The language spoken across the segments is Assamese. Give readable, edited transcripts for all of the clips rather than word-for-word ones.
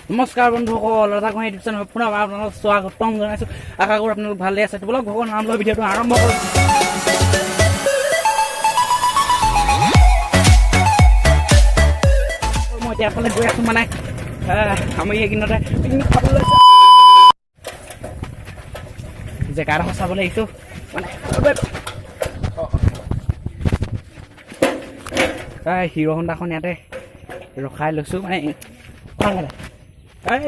নমস্কাৰ বন্ধুসকল, ৰাধা গোহাঁই ইউটিউব চেনেলত পুনৰ আপোনালোকক স্বাগতম জনাইছোঁ। আশা কৰোঁ আপোনালোক ভালে আছে। ব'লক ভগৱানৰ নাম লৈ ভিডিঅ'টো আৰম্ভ কৰোঁ। মই এতিয়া এফালে গৈ আছোঁ, মানে আমি এইকেইদিনতে পিকনিক খাবলৈ জেগা এডোখৰ চাবলৈ আহিছোঁ। মানে হিৰ' হণ্ডাখন ইয়াতে ৰখাই লৈছোঁ। মানে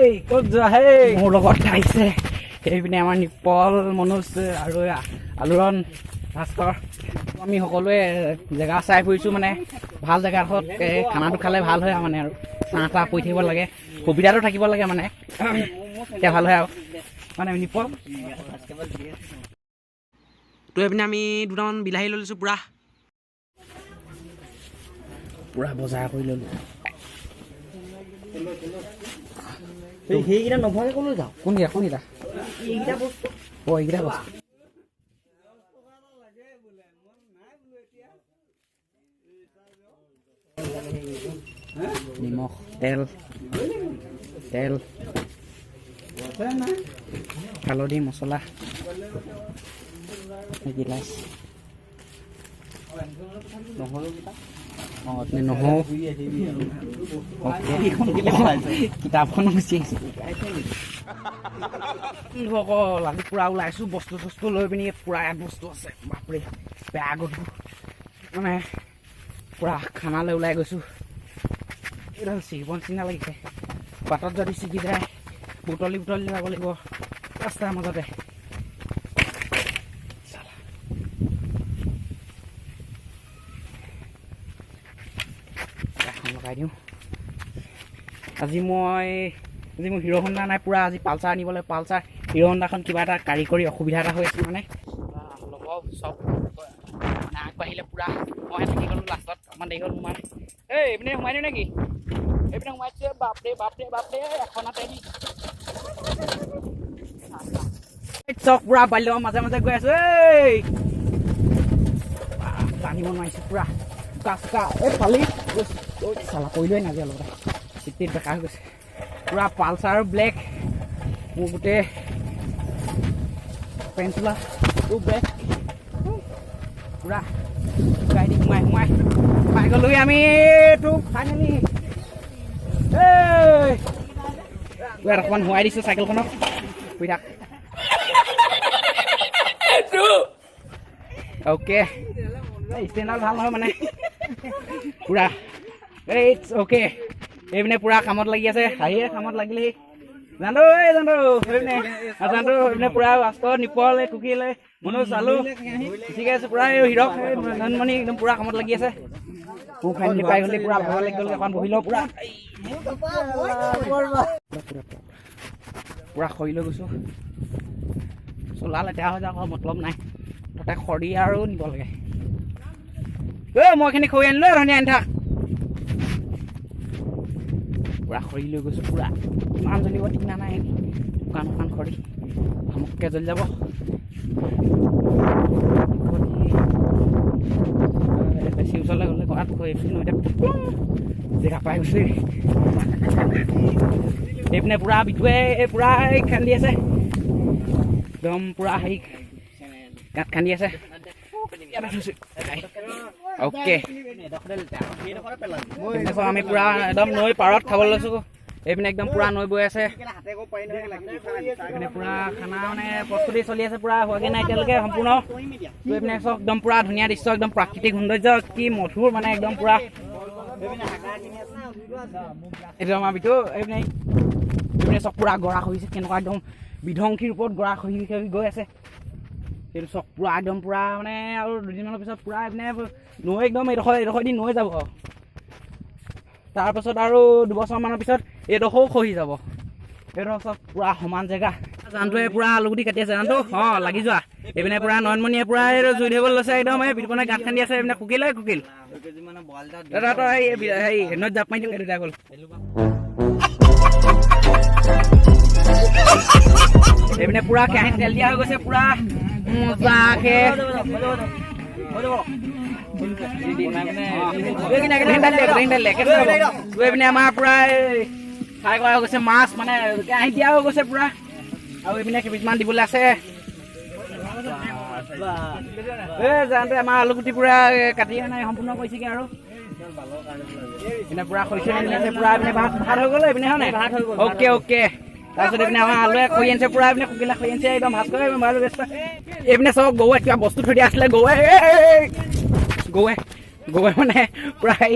এই ক'ত যোৱা? সেই মোৰ লগত আহিছে সেইপিনে আমাৰ নিপল, মনোজ আৰু আলোৰণ, ভাস্কৰ। আমি সকলোৱে জেগা চাই ফুৰিছোঁ। মানে ভাল জেগাডোখৰত খানাটো খালে ভাল হয় আৰু, মানে আৰু চাহ তাহ পৰি থাকিব লাগে, সুবিধাটো থাকিব লাগে, মানে এতিয়া ভাল হয় আৰু। মানে নিপল তো এইপিনে আমি দুটামান বিলাহী লৈ লৈছোঁ। পুৰা বজাৰ কৰি ল'লোঁ। সেইকেইটা নভৰাকৈ ক'লৈ যাওঁ? কোনকেইটা এইকেইটা বস্তু? অঁ, এইকেইটা বস্তু নিমখ, তেল, হালধি, মছলা, গিলাচ, নহৰু, কিতাপখন গুচি আহিছে। বন্ধুসকল, আজি পুৰা ওলাইছোঁ বস্তু চস্তু লৈ পিনি। পুৰা ইয়াত বস্তু আছে, বাপৰে বেয়া গধুৰ। মানে পুৰা খানালৈ ওলাই গৈছোঁ। এইডাল চিকিবন চিঙা লাগিছে। বাটত যদি ছিগি যায় বুটলি যাব লাগিব ৰাস্তাৰ মাজতে। লগাই দিওঁ। আজি মোৰ হিৰ' হণ্ডা নাই, পুৰা আজি পালচাৰ আনিবলৈ। পালচাৰ হিৰ' হণ্ডাখন কিবা এটা কাৰিকৰী অসুবিধা এটা হৈ আছে, মানে ল'ব চব মানে আগবাঢ়িলে পুৰা। মই থাকি গ'লোঁ লাষ্টত, অকণমান দেৰি হ'ল সোমাই। এই এইপিনে সোমাই দিওঁ নেকি? এইপিনে সোমাই দিছে। বাপৰে এখনতে দি চক পুৰা বাল্য মাজে মাজে গৈ আছোঁ। এই টানিব নোৱাৰিছোঁ পুৰা চোকা। এই ফালি চালা কৰিলোৱে নাজিয়া লগতে চিটিত বেকা হৈ গৈছে। পুৰা পালচাৰ ব্লেক, মোৰ গোটেই পেণ্ট চোলা ব্লেক। পুৰা শুকাই দি সোমাই পাই গ'লোহি আমি। এইটো ফাইনেলি অকণমান সোমাই দিছোঁ চাইকেলখনক। শুই থাক। অ'কে, ষ্টেণ্ডাৰ্ড ভাল নহয় মানে পুৰা। It's okay. এইপিনে পুৰা কামত লাগি আছে। হাঁহিয়ে কামত লাগিলেহি। জানো এইপিনে পুৰা ভাস্কৰ, নিপল, কুকিল, মনোজ, চালো ঠিকে আছে। পুৰা হিৰক নয়নমণি একদম পুৰা কামত লাগি আছে। মোৰ ফাইনেলি পাই গ'লে পুৰা ভাগৰ লাগি গ'ল। অকণমান বহি লওঁ। পুৰা খৰি লৈ গৈছোঁ। চোলা লেতেৰা হৈ যাওক, মতলব নাই। তাতে খৰি আৰু নিব লাগে। মই এইখিনি খৰি আনিলোঁ, ধুনীয়া আনি থাক। পুৰা খৰি লৈ গৈছোঁ। পুৰা কিমান জ্বলিব ঠিক নাই। শুকান খৰি ধমককৈ জ্বলি যাব। বেছি ওচৰলৈ গ'লে গৰাত খৰি এতিয়া জেগা পাই গৈছে। এইপিনে পুৰা বিটুৱে পুৰা খান্দি আছে, একদম পুৰা হেৰি গাঁত খান্দি আছে। অ'কে, আমি পুৰা একদম নৈ পাৰত খাবলৈ লৈছোঁ। এইপিনে একদম পুৰা নৈ বৈ আছে। এইপিনে পুৰা খানা মানে প্ৰস্তুতি চলি আছে। পুৰা হোৱাগে নাই এতিয়ালৈকে সম্পূৰ্ণ। এইপিনে চব একদম পুৰা ধুনীয়া দৃশ্য, একদম প্ৰাকৃতিক সৌন্দৰ্য কি মধুৰ, মানে একদম পুৰা। এইটো আমাৰ বিটু। এইপিনে চব পুৰা গৰা খহিছে, কেনেকুৱা একদম বিধ্বংসী ৰূপত গৰা খহি গৈ আছে। সেইটো চব পুৰা একদম পুৰা মানে আৰু দুদিনমানৰ পিছত পুৰা এইপিনে নৈ একদম এইডোখৰ দি নৈ যাব। তাৰপাছত আৰু দুবছৰমানৰ পিছত এইডোখৰো খহি যাব। এইডোখৰ চব পুৰা সমান জেগা। জানটোৱে পুৰা আলুগুটি কাটি আছে। জানটো লাগি যোৱা। এইপিনে পুৰা নয়নমণিয়ে পুৰা জুই ধৰিবলৈ লৈছে। একদম এই বিটুপনে গাঁত খান্দি আছে। এইপিনে কুকিল দাদা তই নৈত জাপ মাৰি দিওঁ। এই দুটা গ'ল। এইপিনে পুৰা কেৰাহীত তেল দিয়া হৈ গৈছে। পুৰা মজাকে এইপিনে আমাৰ পুৰা ফ্ৰাই কৰা হৈ গৈছে মাছ মানে কেৰাহীত দিয়া হৈ গৈছে পুৰা আৰু এইপিনে কেইবিধমান দিবলৈ আছে যাওঁতে আমাৰ আলুগুটি পুৰা কাটি নাই সম্পূৰ্ণ কৰিছেগৈ আৰু এইপিনে পুৰা খৰিচা আনি আছে পুৰা এইপিনে ভাত হৈ গ'ল এইপিনে হয় নাই অ'কে অ'কে তাৰপিছত এইপিনে আমাৰ আলুৱে খৰি আনিছে পুৰা এইপিনে কুকিলা খৰি আনিছে একদম ভাত কৰে ব্যস্ত এইপিনে চব গৰুৱে কিবা বস্তু থৈ দিয়া আছিলে গৰুৱে মানে পুৰা এই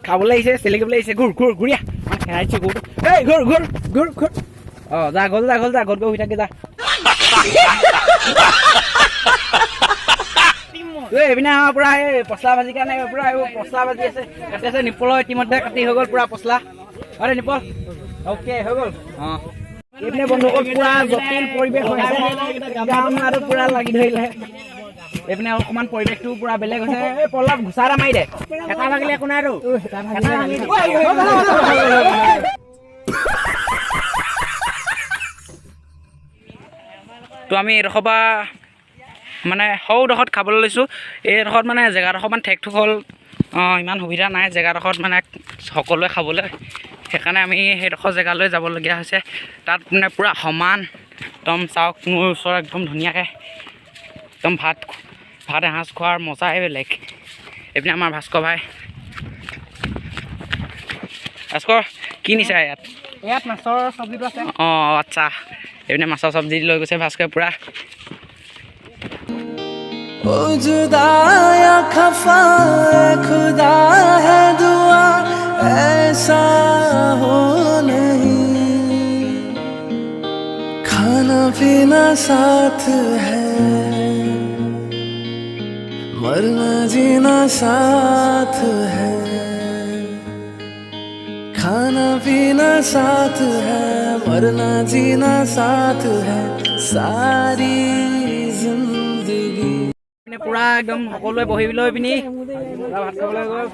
খাবলৈ আহিছে চেলেকিবলৈ আহিছে ঘূৰিয়া মানে খেৰাইছে গৰুটো এই ঘূৰ অঁ যা গ'ল ঘৰত গৈ শুই থাকে যা এইপিনে আমাৰ পুৰা এই পচলা ভাজি কাৰণে পুৰা এইবোৰ পচলা ভাজি আছে কাটি আছে নিপলৰ ইতিমধ্যে কাটি হৈ গ'ল পুৰা পচলা আৰে নিপল অ'কে হৈ গ'ল অঁ এইপিনে বন্ধুসকল পুৰা জটিল পৰিৱেশ হৈছে গাঁৱত পুৰা লাগি ধৰিলে এইপিনে অকণমান পৰিৱেশটো পুৰা বেলেগ হৈছে এই পল্লৱ ঘোচা এটা মাৰি দে এটা ভাগিলে একো নাই আৰু তো আমি এইডোখৰ পৰা মানে সৌডোখৰত খাবলৈ লৈছোঁ এইডোখৰত মানে জেগাডোখৰ মানে ঠেক ঠুক হ'ল ইমান সুবিধা নাই জেগাডোখৰত মানে সকলোৱে খাবলৈ সেইকাৰণে আমি সেইডোখৰ জেগালৈ যাবলগীয়া হৈছে তাত মানে পূৰা সমান একদম চাওক মোৰ ওচৰত একদম ধুনীয়াকৈ একদম ভাত এসাঁজ খোৱাৰ মজাই বেলেগ এইপিনে আমাৰ ভাস্কৰ ভাই ভাস্কৰ কি নিছা ইয়াত মাছৰ চব্জিটো আছে অঁ আচ্ছা এইপিনে মাছৰ চব্জি লৈ গৈছে ভাস্কৰে পূৰা जुदाया खफा खुदा है दुआ ऐसा हो नहीं खाना पीना साथ है मरना जीना साथ है खाना पीना साथ है मरना जीना साथ है सारी পুৰা একদম সকলোৱে বহি লৈ পিনি ভাত খাবলৈ গৈ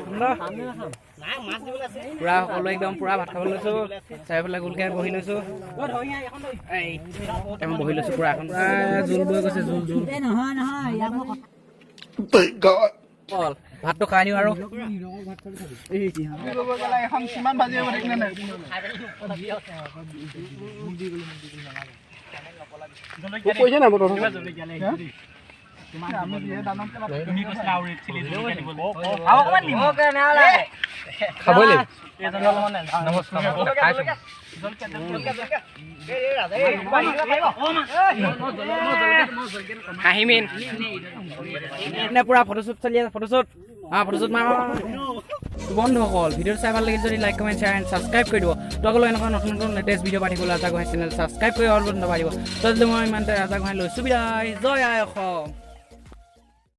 পুৰা সকলোৱে একদম পুৰা ভাত খাবলৈ লৈছোঁ চাৰিওফালে গোলকৈ বহি লৈছোঁ বহি লৈছোঁ পুৰা এখন পুৰা জোল বৈ গৈছে জোল ভাতটো খাই দিওঁ আৰু খাবই লাগিব হাঁহিমিন পুৰা ফটোশ্বুট চলি আছে ফটোশ্বুট বন্ধুসকল ভিডিঅ'টো চাই ভাল লাগিল যদি like comment share and subscribe কৰি দিব তোমালোকৰ এনেকুৱা নতুন লেটেষ্ট ভিডিঅ' পাই থাকিবলৈ ৰাজা গোহাঁই চেনেল ছাবস্ক্ৰাইব কৰি অল বন্ধ পাই দিব তথাপিও মই ইমানতে ৰাজা গোহাঁই লৈছোঁ বিদায় জয় আই অসম।